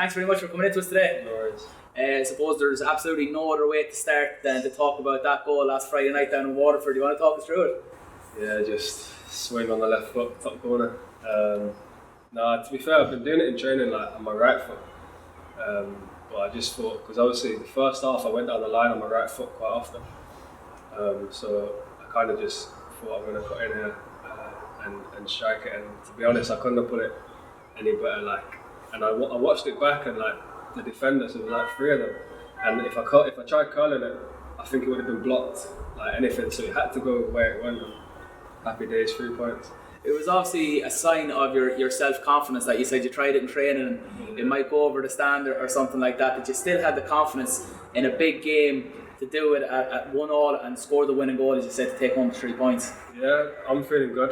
thanks very much for coming into us today. No worries. I suppose there's absolutely no other way to start than to talk about that goal last Friday night down in Waterford. Do you want to talk us through it? Yeah, just swing on the left foot, top corner. To be fair, I've been doing it in training like on my right foot. But I just thought, because obviously the first half I went down the line on my right foot quite often. So I kind of just thought I'm going to cut in here and strike it. And to be honest, I couldn't have put it any better. And I watched it back, and the defenders, there was like 3 of them. And if I tried curling it, I think it would have been blocked like anything. So it had to go where it went. And happy days, 3 points. It was obviously a sign of your self-confidence that you said you tried it in training and it might go over the stand or something like that, that you still had the confidence in a big game to do it at 1-1 and score the winning goal, as you said, to take home the 3 points. Yeah, I'm feeling good.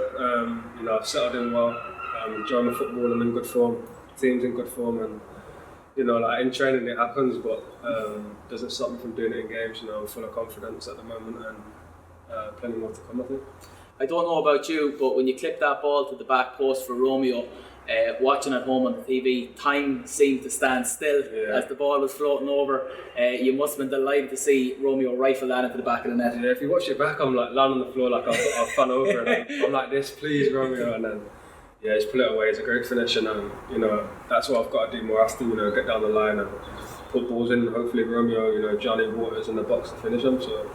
I've settled in well. Enjoying my football. I'm in good form. Team's in good form, and in training it happens, but doesn't stop me from doing it in games. I'm full of confidence at the moment, and plenty more to come, I think. I don't know about you, but when you clipped that ball to the back post for Romeo, watching at home on the TV, time seemed to stand still as the ball was floating over. You must have been delighted to see Romeo rifle that into the back of the net. Yeah, if you watch it back, I'm like lying on the floor like I'll fan over, and I'm like this, please Romeo, and then he's put it away. It's a great finish, and that's what I've got to do more often. Get down the line and put balls in. Hopefully Romeo, Johnny Waters in the box to finish them. So.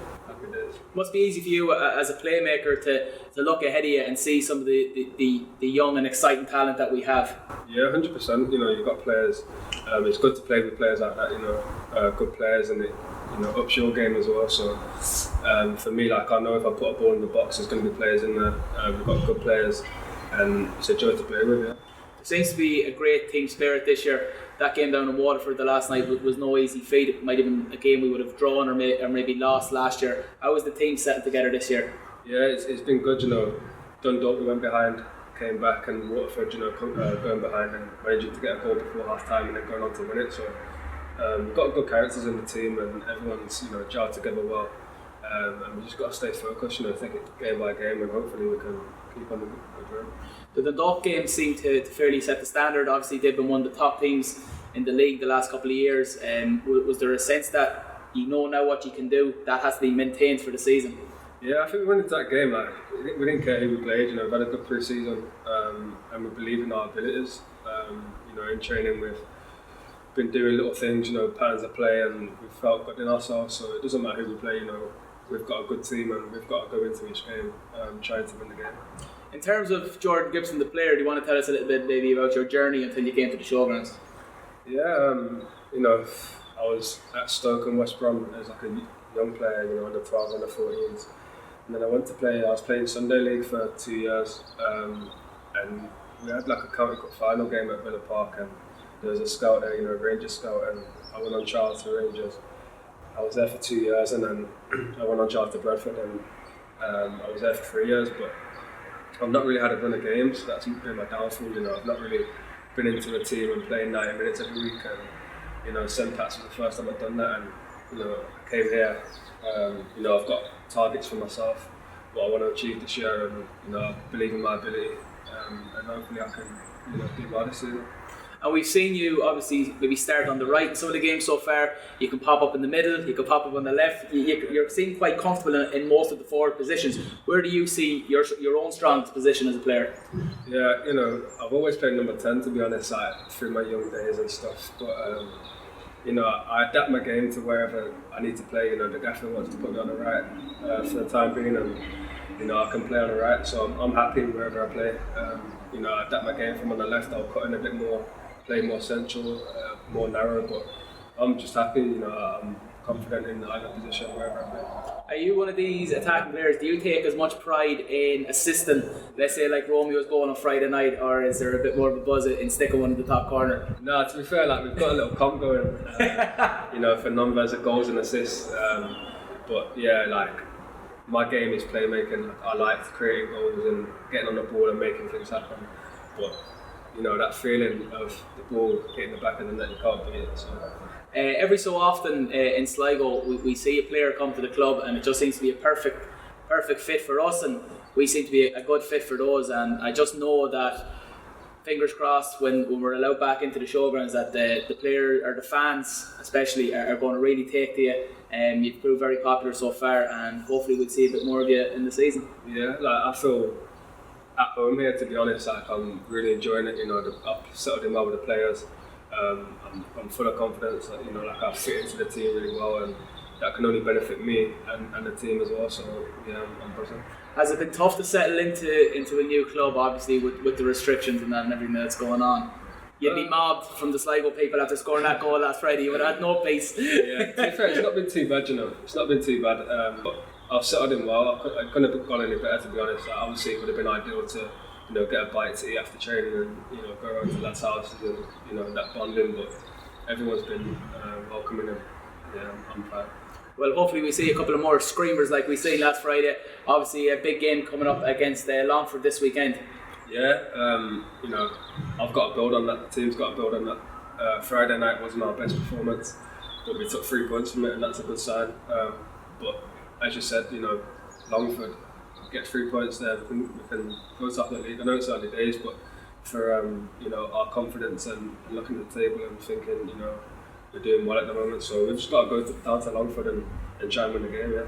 Must be easy for you as a playmaker to look ahead of you and see some of the young and exciting talent that we have. Yeah, 100%. You've got players. It's good to play with players like that. Good players, and it ups your game as well. So for me, I know if I put a ball in the box, there's going to be players in there. We've got good players, and it's a joy to play with. Yeah. There seems to be a great team spirit this year. That game down in Waterford the last night was no easy feat. It might have been a game we would have drawn or maybe lost last year. How was the team setting together this year? Yeah, it's been good. Dundalk, we went behind, came back, and Waterford, going behind and managing to get a goal before half time and then going on to win it. So we've got good characters in the team, and everyone's gelled together well. And we just got to stay focused, take it game by game, and hopefully we can keep on the good run. The Dundalk game seemed to fairly set the standard. Obviously, they've been one of the top teams in the league the last couple of years. Was there a sense that now what you can do, that has to be maintained for the season? Yeah, I think we went into that game we didn't care who we played. We've had a good pre-season, and we believe in our abilities. In training we've been doing little things, patterns of play, and we've felt good in ourselves. So it doesn't matter who we play. We've got a good team, and we've got to go into each game trying to win the game. In terms of Jordan Gibson, the player, do you want to tell us a little bit maybe about your journey until you came to the Showgrounds? Yeah, I was at Stoke and West Brom as a young player, under 12s, under 14s. And then I was playing Sunday League for 2 years, and we had a county cup final game at Villa Park, and there was a scout there, a Rangers scout, and I went on trial to Rangers. I was there for 2 years, and then I went on trial to Bradford, and I was there for 3 years, but I've not really had a run of games. That's been my downfall. I've not really been into a team and playing 90 minutes every week. And St. Pat's was the first time I've done that. And I came here. I've got targets for myself, what I want to achieve this year, and I believe in my ability. And hopefully I can do well this season. And we've seen you obviously maybe start on the right in some of the games so far. You can pop up in the middle, you can pop up on the left. You're seen quite comfortable in most of the forward positions. Where do you see your own strongest position as a player? Yeah, I've always played number 10, to be honest, through my young days and stuff. But I adapt my game to wherever I need to play. The gaffer wants to put me on the right for the time being, and I can play on the right, so I'm happy wherever I play. I adapt my game from on the left. I'll cut in a bit more, play more central, more narrow, but I'm just happy. I'm confident in either position wherever I play. Are you one of these attacking players? Do you take as much pride in assisting, let's say like Romeo's going on Friday night, or is there a bit more of a buzz in sticking one in the top corner? No, to be fair, we've got a little comp going, for numbers of goals and assists. But yeah, my game is playmaking. I like creating goals and getting on the ball and making things happen. But that feeling of the ball hitting the back of the net, you can't beat it. So. Every so often in Sligo we see a player come to the club and it just seems to be a perfect perfect fit for us, and we seem to be a good fit for those. And I just know that fingers crossed when we're allowed back into the showgrounds that the player or the fans especially are going to really take to you. You've proved very popular so far, and hopefully we'll see a bit more of you in the season. Yeah, like I feel at home here, to be honest. Like I'm really enjoying it. You know, I've settled in well with the players. I'm full of confidence. That, you know, like I fit into the team really well, and that can only benefit me and the team as well. So yeah, I'm buzzing. Has it been tough to settle into a new club, obviously with the restrictions and that and everything that's going on? You'd be mobbed from the Sligo people after scoring that goal last Friday. You would have had no peace. Yeah, to be fair, it's not been too bad, you know. It's not been too bad. But I've settled in well. I couldn't have gone any better, to be honest. Obviously, it would have been ideal to, you know, get a bite to eat after training and, you know, go around to lads' houses and, you know, that bonding. But everyone's been welcoming and yeah, I'm proud. Well, hopefully we see a couple of more screamers like we seen last Friday. Obviously, a big game coming up against Longford this weekend. Yeah, you know, I've got to build on that. The team's got to build on that. Friday night wasn't our best performance, but we took 3 points from it, and that's a good sign. But as you said, you know, Longford get 3 points there. We can go top of the league. I know it's early days, but for you know, our confidence and looking at the table and thinking, you know, we're doing well at the moment. So we've just got to go down to Longford and try and win the game. Yeah.